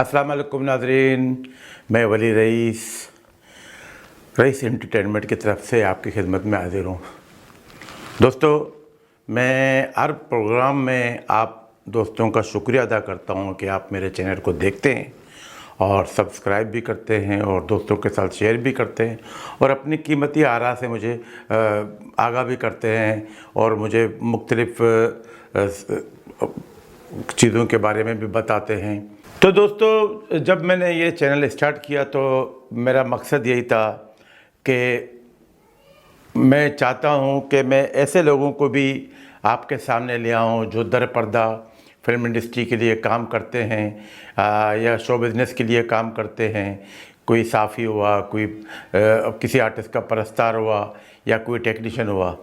अस्सलाम वालेकुम नाज़रीन, मैं वली रईस एंटरटेनमेंट की तरफ से आपकी खिदमत में हाज़िर हूँ। दोस्तों, मैं हर प्रोग्राम में आप दोस्तों का शुक्रिया अदा करता हूँ कि आप मेरे चैनल को देखते हैं और सब्सक्राइब भी करते हैं और दोस्तों के साथ शेयर भी करते हैं और अपनी कीमती आरा से मुझे आगाह भी करते हैं और मुझे मुख्तलिफ़ चीज़ों के बारे में भी बताते हैं। तो दोस्तों, जब मैंने ये चैनल स्टार्ट किया तो मेरा मकसद यही था कि मैं चाहता हूँ कि मैं ऐसे लोगों को भी आपके सामने ले आऊँ जो दर पर्दा फिल्म इंडस्ट्री के लिए काम करते हैं या शो बिज़नेस के लिए काम करते हैं। कोई साफ़ी हुआ, कोई किसी आर्टिस्ट का परस्तार हुआ या कोई टेक्नीशियन हुआ।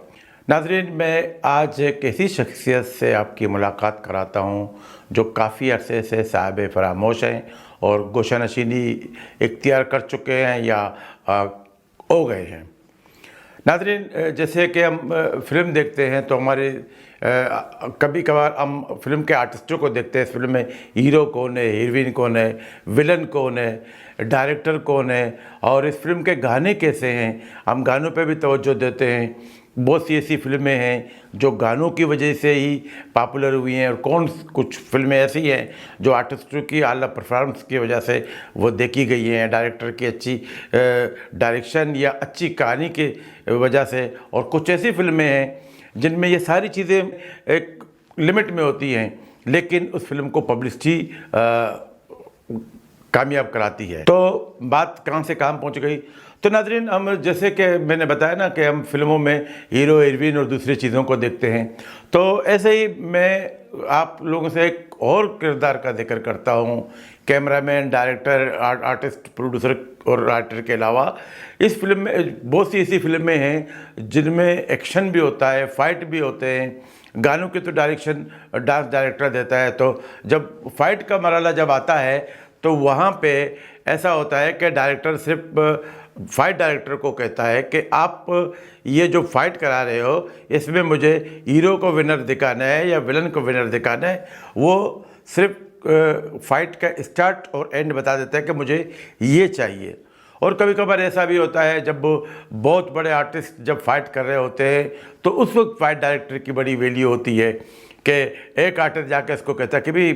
नाज़रीन, मैं आज एक ऐसी शख्सियत से आपकी मुलाकात कराता हूँ जो काफ़ी अरसे से साहिब फरामोश हैं और गोशानशीनी इख्तियार कर चुके हैं या हो गए हैं। नाज़रीन, जैसे कि हम फ़िल्म देखते हैं तो हमारे कभी कभार हम फिल्म के आर्टिस्टों को देखते हैं। इस फिल्म में हीरो कौन है, हीरोइन कौन है, विलन कौन है, डायरेक्टर कौन है और इस फिल्म के गाने कैसे हैं। हम गानों पे भी तवज्जो देते हैं। बहुत सी ऐसी फिल्में हैं जो गानों की वजह से ही पॉपुलर हुई हैं और कुछ फिल्में ऐसी हैं जो आर्टिस्टों की आला परफॉर्मेंस की वजह से वो देखी गई हैं, डायरेक्टर की अच्छी डायरेक्शन या अच्छी कहानी की वजह से। और कुछ ऐसी फिल्में हैं जिनमें ये सारी चीज़ें एक लिमिट में होती हैं लेकिन उस फिल्म को पब्लिसिटी कामयाब कराती है। तो बात कहाँ से कहाँ पहुँच गई। तो नाज़रीन, हम जैसे कि मैंने बताया ना कि हम फिल्मों में हीरो, हीरोइन और दूसरी चीज़ों को देखते हैं, तो ऐसे ही मैं आप लोगों से एक और किरदार का जिक्र करता हूँ। कैमरामैन, डायरेक्टर, आर्टिस्ट, प्रोड्यूसर और राइटर के अलावा इस फिल्म में बहुत सी ऐसी फिल्में हैं जिनमें एक्शन भी होता है, फाइट भी होते हैं। गानों की तो डायरेक्शन डांस डायरेक्टर देता है। तो जब फाइट का मरहला जब आता है तो वहाँ पे ऐसा होता है कि डायरेक्टर सिर्फ फाइट डायरेक्टर को कहता है कि आप ये जो फाइट करा रहे हो इसमें मुझे हीरो को विनर दिखाना है या विलन को विनर दिखाना है। वो सिर्फ फाइट का स्टार्ट और एंड बता देता है कि मुझे ये चाहिए। और कभी कभार ऐसा भी होता है जब बहुत बड़े आर्टिस्ट जब फाइट कर रहे होते हैं तो उस वक्त फाइट डायरेक्टर की बड़ी वैल्यू होती है कि एक आर्टिस्ट जाके इसको कहता है कि भाई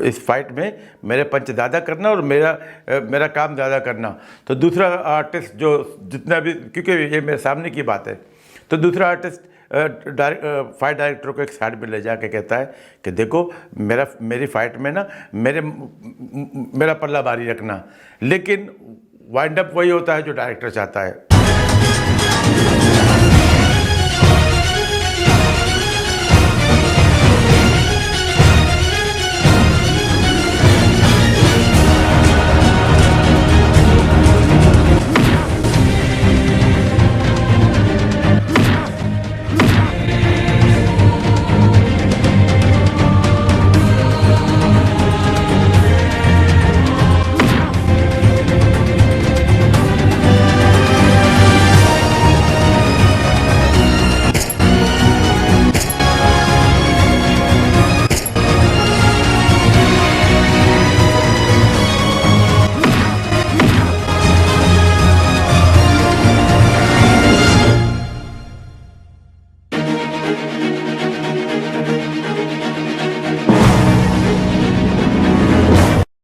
इस फाइट में मेरे पंच ज़्यादा करना और मेरा काम ज़्यादा करना। तो दूसरा आर्टिस्ट जो जितना भी, क्योंकि ये मेरे सामने की बात है, तो दूसरा आर्टिस्ट फाइट डायरेक्टर को एक साइड में ले जाके कहता है कि देखो मेरी फाइट में ना मेरा पल्ला भारी रखना। लेकिन वाइंड अप वही होता है जो डायरेक्टर चाहता है।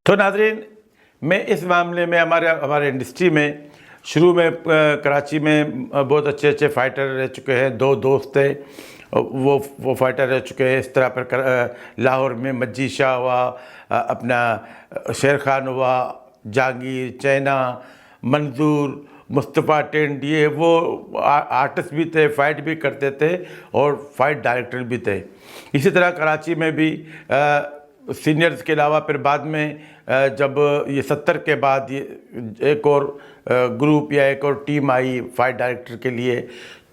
तो नाज़रीन, मैं इस मामले में हमारे इंडस्ट्री में शुरू में कराची में बहुत अच्छे अच्छे फाइटर रह चुके हैं। 2 दोस्त थे, वो फाइटर रह चुके हैं। इस तरह पर लाहौर में मज्जी शाह हुआ, अपना शेर खान हुआ, जहांगीर, चैना, मंजूर, मुस्तफ़ा टेंड, ये वो आर्टिस्ट भी थे, फाइट भी करते थे और फाइट डायरेक्टर भी थे। इसी तरह कराची में भी सीनियर्स के अलावा फिर बाद में जब ये 70 के बाद ये एक और ग्रुप या एक और टीम आई फाइट डायरेक्टर के लिए,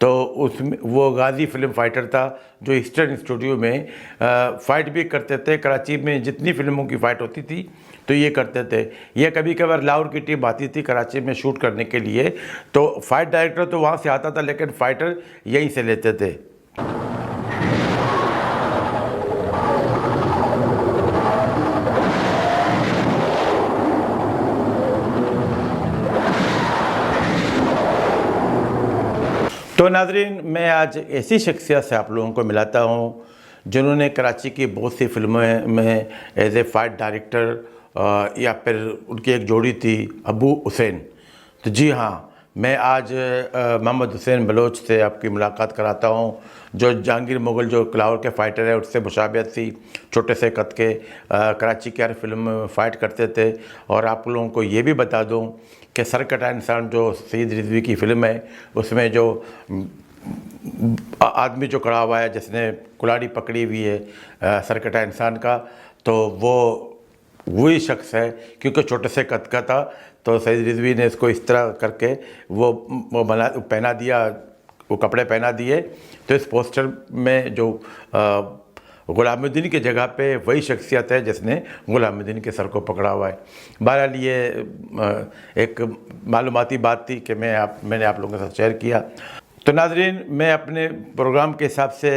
तो उसमें वो गाजी फिल्म फाइटर था जो ईस्टर्न स्टूडियो में फ़ाइट भी करते थे। कराची में जितनी फिल्मों की फ़ाइट होती थी तो ये करते थे। ये कभी कभार लाहौर की टीम आती थी कराची में शूट करने के लिए, तो फाइट डायरेक्टर तो वहाँ से आता था लेकिन फ़ाइटर यहीं से लेते थे। तो नाज़रीन, मैं आज ऐसी शख्सियत से आप लोगों को मिलाता हूँ जिन्होंने कराची की बहुत सी फिल्मों में एज ए फाइट डायरेक्टर या फिर उनकी एक जोड़ी थी अबू हुसैन। तो जी हाँ, मैं आज मोहम्मद हुसैन बलोच से आपकी मुलाकात कराता हूँ, जो जहांगीर मुग़ल जो लाहौर के फ़ाइटर है उससे मुशाबियत थी। छोटे से कद के कराची की हर फिल्म में फ़ाइट करते थे। और आप लोगों को ये भी बता दूँ कि सरकटा इंसान जो सईद रिजवी की फ़िल्म है उसमें जो आदमी जो खड़ा हुआ है जिसने कुल्हाड़ी पकड़ी हुई है सरकटा इंसान का, तो वो वही शख्स है, क्योंकि छोटे से कद का था तो सईद रिजवी ने इसको इस तरह करके वो पहना दिया, वो कपड़े पहना दिए। तो इस पोस्टर में जो ग़ुलामुद्दीन की जगह पे वही शख्सियत है जिसने ग़ुलामुद्दीन के सर को पकड़ा हुआ है। बहरहाल ये एक मालूमाती बात थी कि मैंने आप लोगों के साथ शेयर किया। तो नाज़रीन, मैं अपने प्रोग्राम के हिसाब से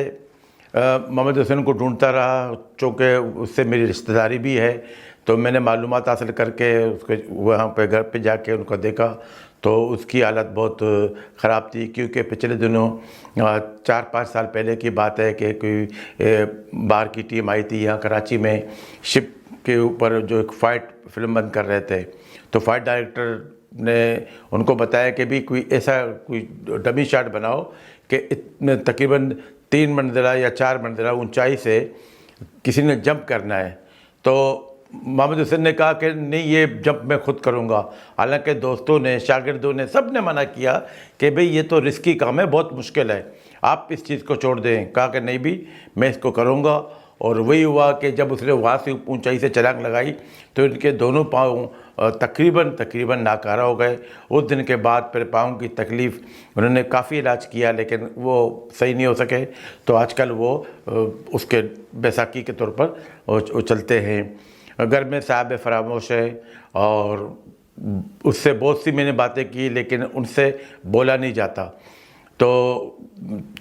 मोहम्मद हुसैन को ढूंढता रहा, चूँकि उससे मेरी रिश्तेदारी भी है। तो मैंने मालूमात हासिल करके उसके वहाँ पे घर पे जाके उनको देखा तो उसकी हालत बहुत ख़राब थी, क्योंकि पिछले दिनों 4-5 साल पहले की बात है कि कोई बाहर की टीम आई थी यहाँ कराची में, शिप के ऊपर जो एक फ़ाइट फिल्म बंद कर रहे थे। तो फाइट डायरेक्टर ने उनको बताया कि भी कोई ऐसा कोई डमी शॉट बनाओ कि इतने तकरीबन 3 मंजिला या 4 मंजिला ऊंचाई से किसी ने जंप करना है। तो मोहम्मद हुसैन ने कहा कि नहीं, ये जंप मैं खुद करूँगा। हालांकि दोस्तों ने, शागिर्दों ने, सब ने मना किया कि भाई ये तो रिस्की काम है, बहुत मुश्किल है, आप इस चीज़ को छोड़ दें। कहा कि नहीं भी, मैं इसको करूँगा। और वही हुआ कि जब उसने वहाँ से ऊंचाई से छलांग लगाई तो इनके दोनों पाँव तकरीबन नाकारा हो गए। उस दिन के बाद फिर पाँव की तकलीफ़, उन्होंने काफ़ी इलाज किया लेकिन वो सही नहीं हो सके। तो आजकल वो उसके बैसाखी के तौर पर वो चलते हैं। घर में साहब फरामोश है और उससे बहुत सी मैंने बातें की लेकिन उनसे बोला नहीं जाता। तो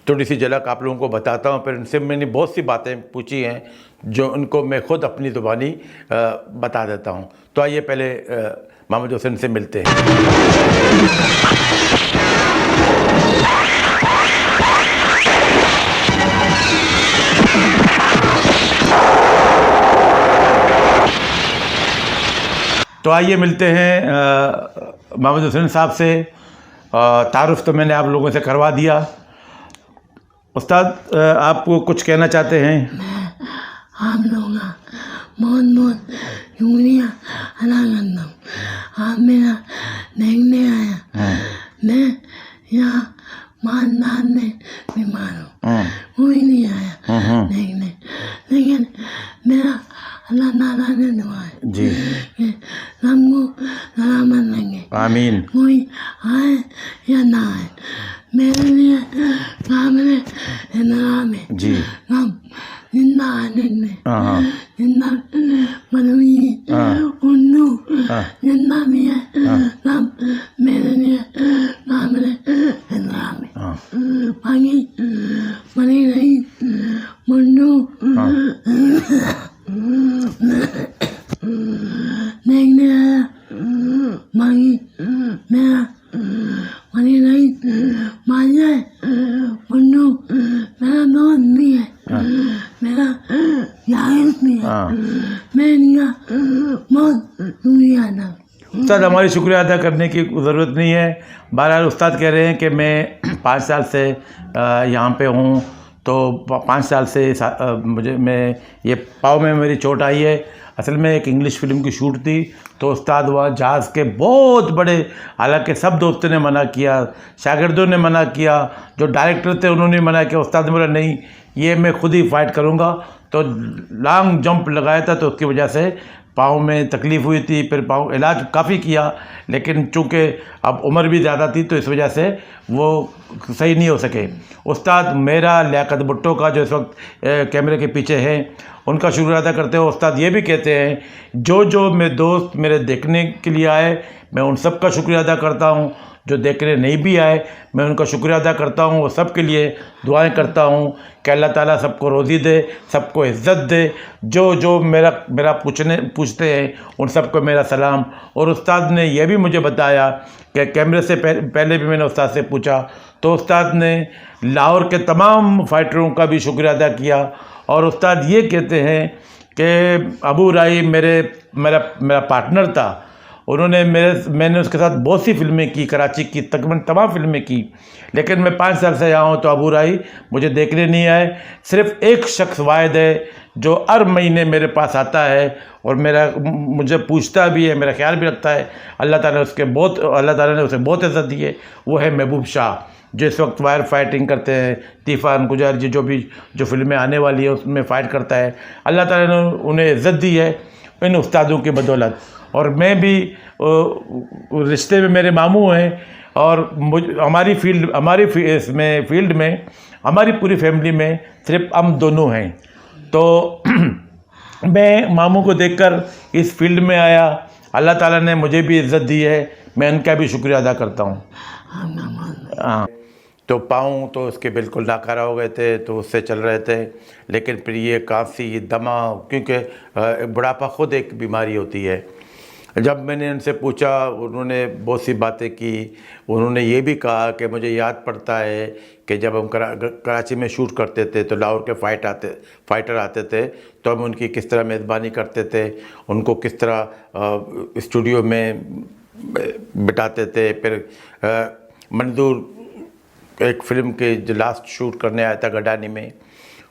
थोड़ी सी झलक आप लोगों को बताता हूँ। फिर उनसे मैंने बहुत सी बातें पूछी हैं जो उनको मैं ख़ुद अपनी ज़ुबानी बता देता हूँ। तो आइए पहले मोहम्मद हुसैन से मिलते हैं। तो आइए मिलते हैं मोहम्मद हुसैन साहब से। तारुफ तो मैंने आप लोगों से करवा दिया। उस्ताद, आप कुछ कहना चाहते हैं? आप लोग बहुत शुक्रिया अदा करता हूँ, आप मेरा देखने आया। मैं यहाँ मानदान में बीमार हूँ, कोई नहीं आया देखने, लेकिन मेरा अल्लाह ताला ने दुआ है जी कि सबको सलामत रखें, आमीन। कोई आए या ना आए, मेरे लिए काबिले इंतज़ाम है जी हम जिंदा आने जिंदा मनवी उन्नू जिंदा भी है, सब मेरे लिए काबिले इंतज़ाम है। बाकी बनी रही मुन्नू देखने आया, बाकी मेरा बनी रही माजा मुन्नू मेरा दोस्त भी है, मेरा जाहिर भी है। मैं इनका बहुत शुक्रिया ना उस्ताद हमारी शुक्रिया अदा करने की ज़रूरत नहीं है। बहरहाल उस्ताद कह रहे हैं कि मैं 5 साल से यहाँ पे हूँ, तो 5 साल से मैं ये पाँव में मेरी चोट आई है। असल में एक इंग्लिश फिल्म की शूट थी, तो उस्ताद वहाँ जहाज़ के बहुत बड़े, हालांकि सब दोस्तों ने मना किया, शागिर्दों ने मना किया, जो डायरेक्टर थे उन्होंने मना किया। उस्ताद ने बोला नहीं, ये मैं खुद ही फाइट करूँगा। तो लॉन्ग जंप लगाया था, तो उसकी वजह से पाँव में तकलीफ़ हुई थी। फिर पाँव इलाज काफ़ी किया, लेकिन चूँकि अब उम्र भी ज़्यादा थी, तो इस वजह से वो सही नहीं हो सके। उस्ताद मेरा, लियाकत भुट्टो का जो इस वक्त कैमरे के पीछे है, उनका शुक्रिया अदा करते हो। उस्ताद ये भी कहते हैं, जो मेरे दोस्त मेरे देखने के लिए आए, मैं उन सब का शुक्रिया अदा करता हूँ। जो देखने नहीं भी आए, मैं उनका शुक्रिया अदा करता हूँ। वो सब के लिए दुआएं करता हूँ कि अल्लाह ताला सबको रोज़ी दे, सबको इज़्ज़त दे। जो मेरा पूछते हैं, उन सबको मेरा सलाम। और उस्ताद ने यह भी मुझे बताया कि कैमरे से पहले भी मैंने उस्ताद से पूछा, तो उस्ताद ने लाहौर के तमाम फाइटरों का भी शुक्रिया अदा किया। और उस्ताद ये कहते हैं कि अबू राई मेरा पार्टनर था। मैंने उसके साथ बहुत सी फिल्में की, कराची की तकरीबन तमाम फिल्में की, लेकिन मैं 5 साल से यहाँ हूँ, तो अबू राई मुझे देखने नहीं आए। सिर्फ एक शख्स वाहिद है जो हर महीने मेरे पास आता है और मुझे पूछता भी है, मेरा ख्याल भी रखता है। अल्लाह ताला ने उसे बहुत इज़्ज़त दी है। वो है महबूब शाह, जो इस वक्त वायर फाइटिंग करते हैं। तीफान गुजार जी जो फिल्में आने वाली है उसमें फ़ाइट करता है। अल्लाह ताला ने उन्हें इज़्ज़त दी है इन उस्तादों की बदौलत। और मैं भी रिश्ते में मेरे मामू हैं, और हमारी फील्ड में हमारी पूरी फैमिली में सिर्फ हम दोनों हैं। तो मैं मामू को देखकर इस फील्ड में आया। अल्लाह ताला ने मुझे भी इज़्ज़त दी है, मैं उनका भी शुक्रिया अदा करता हूँ। हाँ, तो पाँव तो उसके बिल्कुल नाकारा हो गए थे, तो उससे चल रहे थे। लेकिन फिर ये कांसी, दमा, क्योंकि बुढ़ापा खुद एक बीमारी होती है। जब मैंने उनसे पूछा, उन्होंने बहुत सी बातें की। उन्होंने ये भी कहा कि मुझे याद पड़ता है कि जब हम कराची में शूट करते थे, तो लाहौर के फाइटर आते थे, तो हम उनकी किस तरह मेज़बानी करते थे, उनको किस तरह स्टूडियो में बिठाते थे। फिर मंजूर एक फ़िल्म के जो लास्ट शूट करने आया था गडानी में,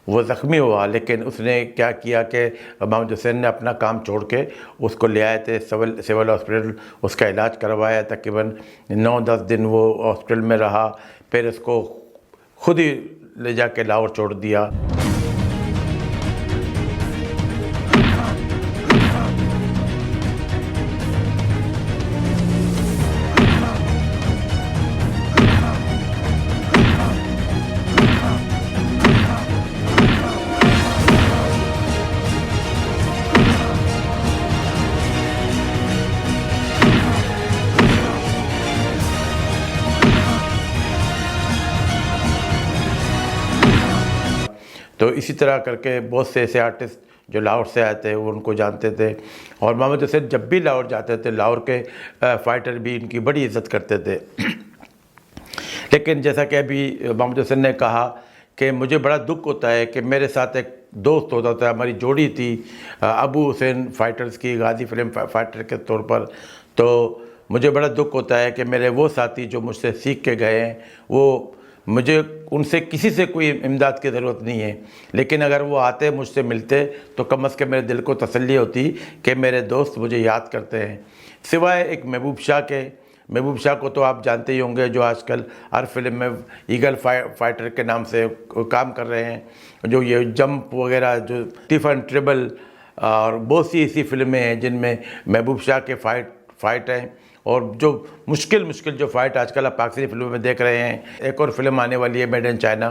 वो ज़ख्मी हुआ, लेकिन उसने क्या किया कि मोहम्मद हुसैन ने अपना काम छोड़ के उसको ले आए थे सिविल हॉस्पिटल, उसका इलाज करवाया। तकरीबन 9-10 दिन वो हॉस्पिटल में रहा, फिर उसको खुद ही ले जाके लाहौर छोड़ दिया। तो इसी तरह करके बहुत से ऐसे आर्टिस्ट जो लाहौर से आए थे, वो उनको जानते थे। और मोहम्मद हुसैन जब भी लाहौर जाते थे, लाहौर के फाइटर भी इनकी बड़ी इज़्ज़त करते थे। लेकिन जैसा कि अभी मोहम्मद हुसैन ने कहा कि मुझे बड़ा दुख होता है कि मेरे साथ एक दोस्त होता था, हमारी जोड़ी थी अबू हुसैन फाइटर्स की, गाज़ी फिल्म फाइटर के तौर पर। तो मुझे बड़ा दुख होता है कि मेरे वो साथी जो मुझसे सीख के गए हैं, वो मुझे उनसे किसी से कोई इमदाद की ज़रूरत नहीं है, लेकिन अगर वो आते मुझसे मिलते, तो कम अज़ कम मेरे दिल को तसल्ली होती कि मेरे दोस्त मुझे याद करते हैं। सिवाय एक महबूब शाह के, महबूब शाह को तो आप जानते ही होंगे, जो आजकल हर फिल्म में ईगल फाइटर के नाम से काम कर रहे हैं, जो ये जंप वगैरह, जो टिफन ट्रिबल और बहुत सी ऐसी फिल्में हैं जिनमें महबूब शाह के फाइट हैं। और जो मुश्किल जो फ़ाइट आजकल आप पाकिस्तानी फिल्मों में देख रहे हैं। एक और फिल्म आने वाली है मेड इन चाइना,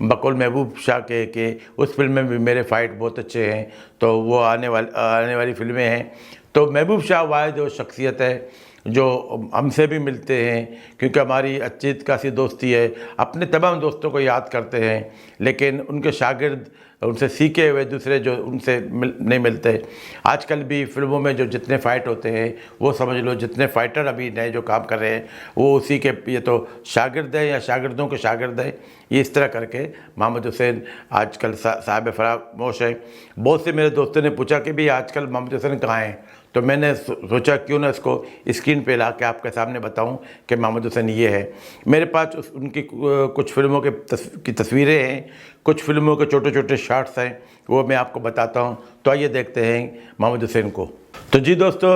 बकौल महबूब शाह के उस फिल्म में भी मेरे फ़ाइट बहुत अच्छे हैं। तो वो आने वाली फिल्में हैं। तो महबूब शाह वाहिद वो शख्सियत है जो हमसे भी मिलते हैं, क्योंकि हमारी अच्छी खासी दोस्ती है। अपने तमाम दोस्तों को याद करते हैं, लेकिन उनके शागिर्द, उनसे सीखे हुए दूसरे जो उनसे नहीं मिलते। आजकल भी फिल्मों में जो जितने फ़ाइट होते हैं, वो समझ लो जितने फ़ाइटर अभी नए जो काम कर रहे हैं, वो उसी के ये तो शागिर्द हैं या शागिर्दों के शागिर्द हैं। ये इस तरह करके मोहम्मद हुसैन आजकल साहिब फरामोश हैं। बहुत से मेरे दोस्तों ने पूछा कि भाई आजकल मोहम्मद हुसैन कहाँ हैं, तो मैंने सोचा क्यों ना इसको स्क्रीन पे ला के आपके सामने बताऊं कि मोहम्मद हुसैन ये है। मेरे पास उनकी कुछ फिल्मों की तस्वीरें हैं, कुछ फिल्मों के छोटे छोटे शॉट्स हैं, वो मैं आपको बताता हूं। तो आइए देखते हैं मोहम्मद हुसैन को। तो जी दोस्तों,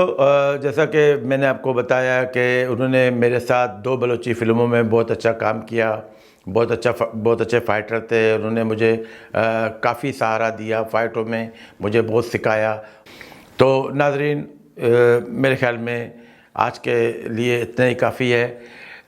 जैसा कि मैंने आपको बताया कि उन्होंने मेरे साथ 2 बलोची फिल्मों में बहुत अच्छा काम किया, बहुत अच्छे फाइटर थे। उन्होंने मुझे काफ़ी सहारा दिया फाइटों में, मुझे बहुत सिखाया। तो नाज़रीन, मेरे ख़्याल में आज के लिए इतना ही काफ़ी है।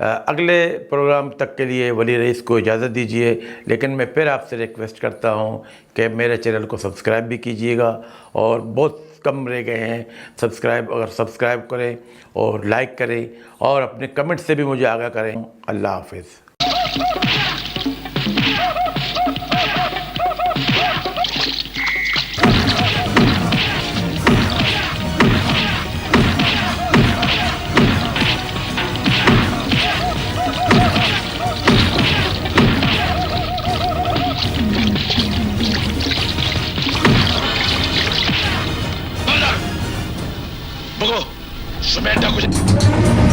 अगले प्रोग्राम तक के लिए वली रईस को इजाज़त दीजिए, लेकिन मैं फिर आपसे रिक्वेस्ट करता हूं कि मेरे चैनल को सब्सक्राइब भी कीजिएगा, और बहुत कम रह गए हैं सब्सक्राइब। अगर सब्सक्राइब करें और लाइक करें और अपने कमेंट से भी मुझे आगाह करें। अल्लाह हाफिज़। Bogo, sumenda ko.